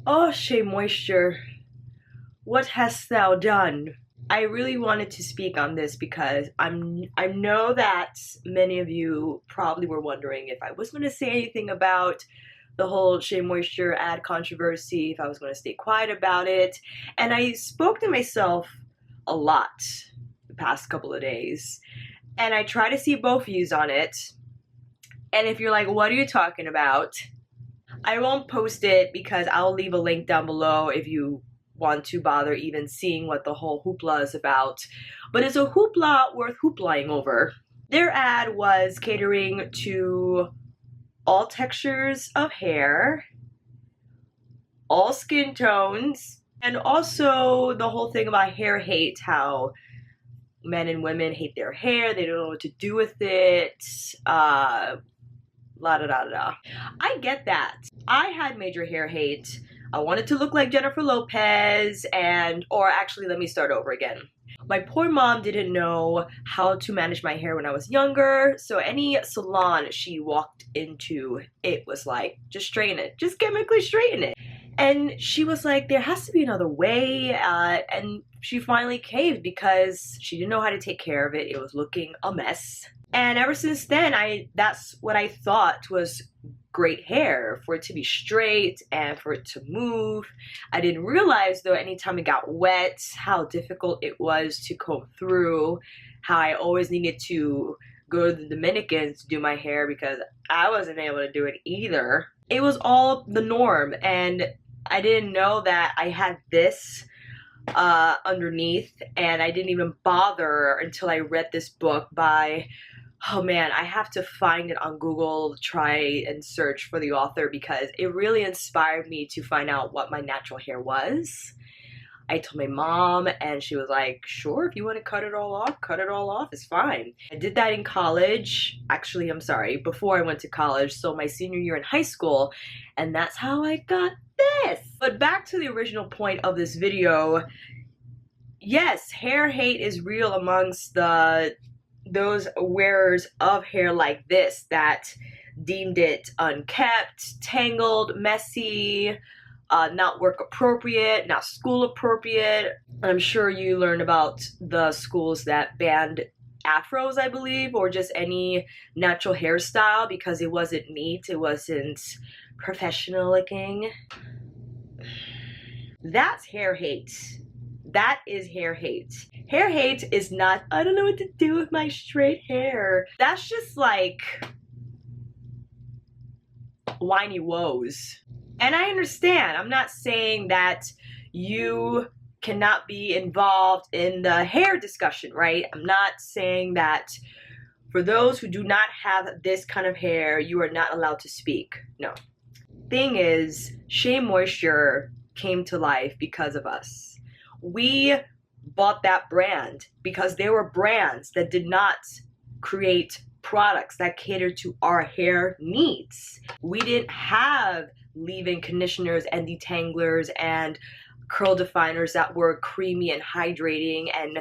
Oh, Shea Moisture, what hast thou done? I really wanted to speak on this because I know that many of you probably were wondering if I was going to say anything about the whole Shea Moisture ad controversy, if I was going to stay quiet about it. And I spoke to myself a lot the past couple of days. And I try to see both views on it. And if you're like, what are you talking about? I won't post it because I'll leave a link down below if you want to bother even seeing what the whole hoopla is about. But it's a hoopla worth hooplying over. Their ad was catering to all textures of hair, all skin tones, and also the whole thing about hair hate, how men and women hate their hair, they don't know what to do with it, la da da da. I get that. I had major hair hate. I wanted to look like Jennifer Lopez, or actually, let me start over again. My poor mom didn't know how to manage my hair when I was younger, so any salon she walked into, it was like, just straighten it, just chemically straighten it. And she was like, there has to be another way, and she finally caved because she didn't know how to take care of it. It was looking a mess. And ever since then, that's what I thought was great hair, for it to be straight and for it to move. I didn't realize though, anytime it got wet, how difficult it was to comb through, how I always needed to go to the Dominicans to do my hair because I wasn't able to do it either. It was all the norm, and I didn't know that I had this underneath, and I didn't even bother until I read this book by, oh man, I have to find it on Google, try and search for the author, because it really inspired me to find out what my natural hair was. I told my mom and she was like, sure, if you want to cut it all off, it's fine. I did that in college. Actually, I'm sorry, before I went to college, so my senior year in high school, and that's how I got this. But back to the original point of this video, yes, hair hate is real amongst those wearers of hair like this that deemed it unkept, tangled, messy, not work appropriate, not school appropriate. I'm sure you learned about the schools that banned afros, I believe, or just any natural hairstyle because it wasn't neat, it wasn't professional looking. That's hair hate. That is hair hate. Hair hate is not, I don't know what to do with my straight hair. That's just like whiny woes. And I understand. I'm not saying that you cannot be involved in the hair discussion, right? I'm not saying that for those who do not have this kind of hair, you are not allowed to speak. No. Thing is, Shea Moisture came to life because of us. We bought that brand because there were brands that did not create products that cater to our hair needs. We didn't have leave-in conditioners and detanglers and curl definers that were creamy and hydrating, and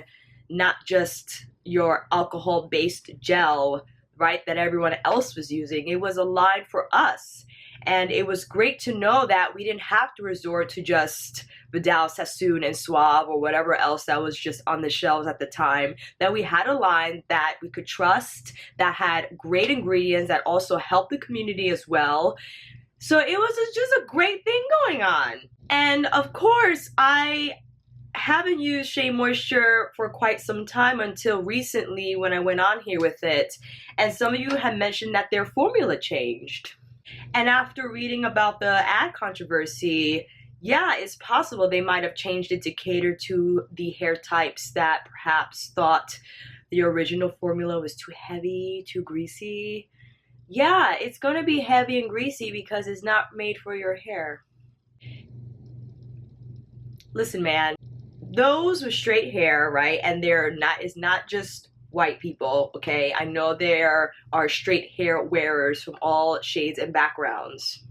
not just your alcohol-based gel, right, that everyone else was using. It was a line for us. And it was great to know that we didn't have to resort to just Vidal Sassoon and Suave or whatever else that was just on the shelves at the time, that we had a line that we could trust, that had great ingredients, that also helped the community as well. So it was just a great thing going on. And of course, I haven't used Shea Moisture for quite some time until recently when I went on here with it. And some of you have mentioned that their formula changed. And after reading about the ad controversy, yeah, it's possible they might have changed it to cater to the hair types that perhaps thought the original formula was too heavy, too greasy. Yeah, it's going to be heavy and greasy because it's not made for your hair. Listen, man, those with straight hair, right, and it's not just white people, okay? I know there are straight hair wearers from all shades and backgrounds.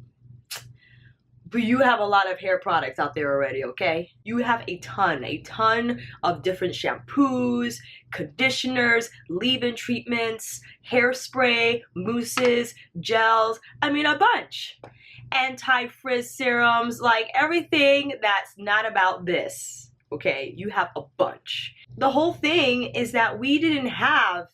But you have a lot of hair products out there already, okay? You have a ton of different shampoos, conditioners, leave-in treatments, hairspray, mousses, gels, I mean a bunch. anti-frizz serums, like everything that's not about this. Okay, you have a bunch. The whole thing is that we didn't have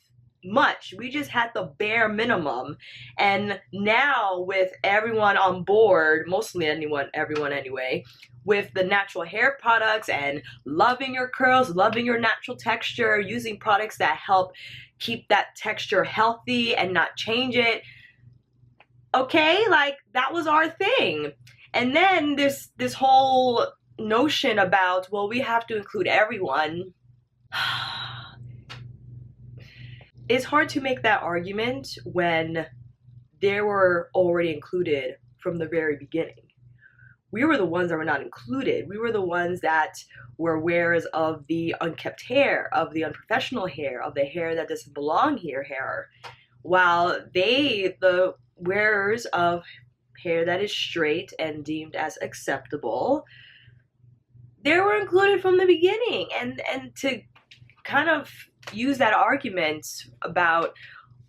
much. We just had the bare minimum. And now with everyone on board, mostly everyone anyway, with the natural hair products and loving your curls, loving your natural texture, using products that help keep that texture healthy and not change it. Okay, like that was our thing. And then this whole notion about, well, we have to include everyone. It's hard to make that argument when they were already included from the very beginning. We were the ones that were not included. We were the ones that were wearers of the unkept hair, of the unprofessional hair, of the hair that doesn't belong here hair, while they, the wearers of hair that is straight and deemed as acceptable, they were included from the beginning. And to kind of use that argument about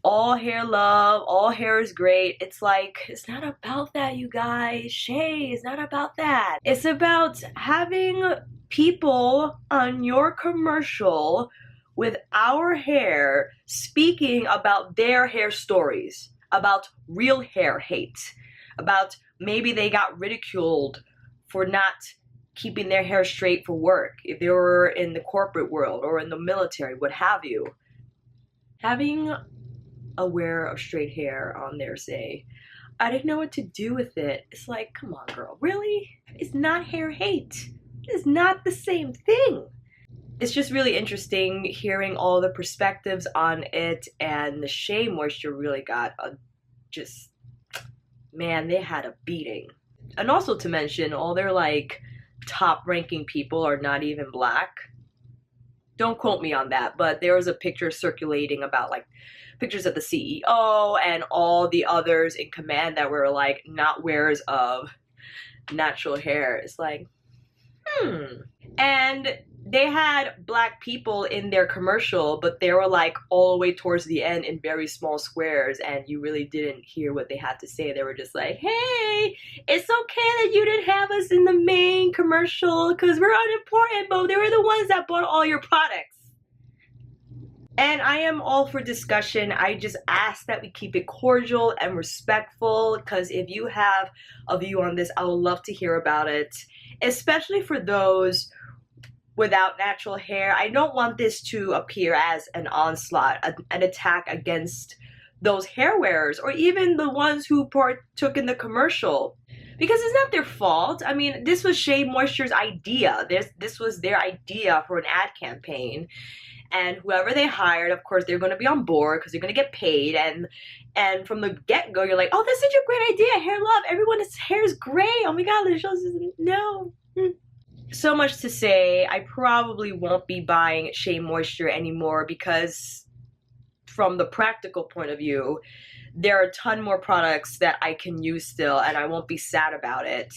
all hair love, all hair is great, it's like, it's not about that, you guys. Shea is not about that. It's about having people on your commercial with our hair speaking about their hair stories, about real hair hate, about maybe they got ridiculed for not keeping their hair straight for work, if they were in the corporate world or in the military, what have you. Having a wearer of straight hair on there say, I didn't know what to do with it. It's like, come on, girl, really? It's not hair hate. It's not the same thing. It's just really interesting hearing all the perspectives on it, and the Shea Moisture really got man, they had a beating. And also to mention, all their like top ranking people are not even black. Don't quote me on that, but there was a picture circulating about like pictures of the CEO and all the others in command that were like not wearers of natural hair. It's like, And they had black people in their commercial, but they were like all the way towards the end in very small squares, and you really didn't hear what they had to say. They were just like, hey, it's okay that you didn't have us in the main commercial because we're unimportant, but they were the ones that bought all your products. And I am all for discussion. I just ask that we keep it cordial and respectful, because if you have a view on this, I would love to hear about it, especially for those without natural hair. I don't want this to appear as an onslaught, an attack against those hair wearers, or even the ones who partook in the commercial, because it's not their fault. I mean, this was Shea Moisture's idea. This was their idea for an ad campaign. And whoever they hired, of course, they're going to be on board because they're going to get paid. And from the get-go, you're like, oh, this is such a great idea. Hair love. Everyone's hair is great. Oh my God, Alicia, no. So much to say. I probably won't be buying Shea Moisture anymore because from the practical point of view, there are a ton more products that I can use still, and I won't be sad about it.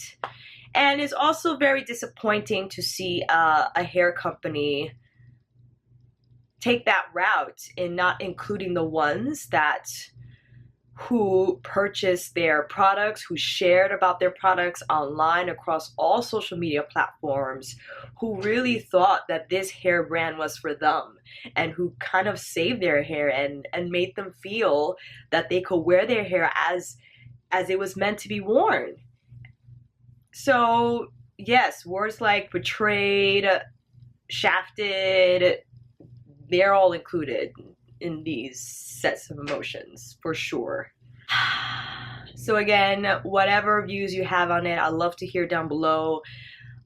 And it's also very disappointing to see a hair company take that route in not including the ones who purchased their products, who shared about their products online across all social media platforms, who really thought that this hair brand was for them, and who kind of saved their hair and made them feel that they could wear their hair as it was meant to be worn. So yes, words like betrayed, shafted, they're all included in these sets of emotions, for sure. So again, whatever views you have on it, I'd love to hear down below,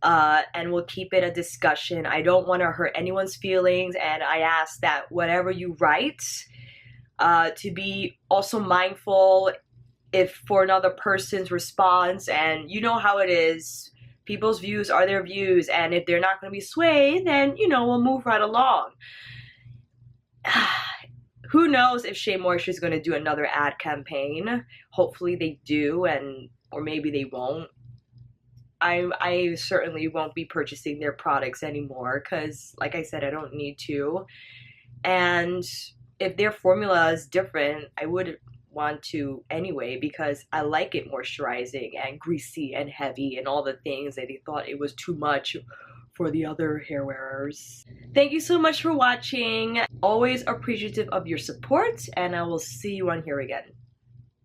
and we'll keep it a discussion. I don't want to hurt anyone's feelings, and I ask that whatever you write, to be also mindful if for another person's response, and you know how it is. People's views are their views, and if they're not going to be swayed, then, you know, we'll move right along. Who knows if Shea Moisture is going to do another ad campaign. Hopefully they do, or maybe they won't. I certainly won't be purchasing their products anymore because, like I said, I don't need to. And if their formula is different, I would want to anyway because I like it moisturizing and greasy and heavy and all the things that they thought it was too much for the other hair wearers. Thank you so much for watching. Always appreciative of your support, and I will see you on here again.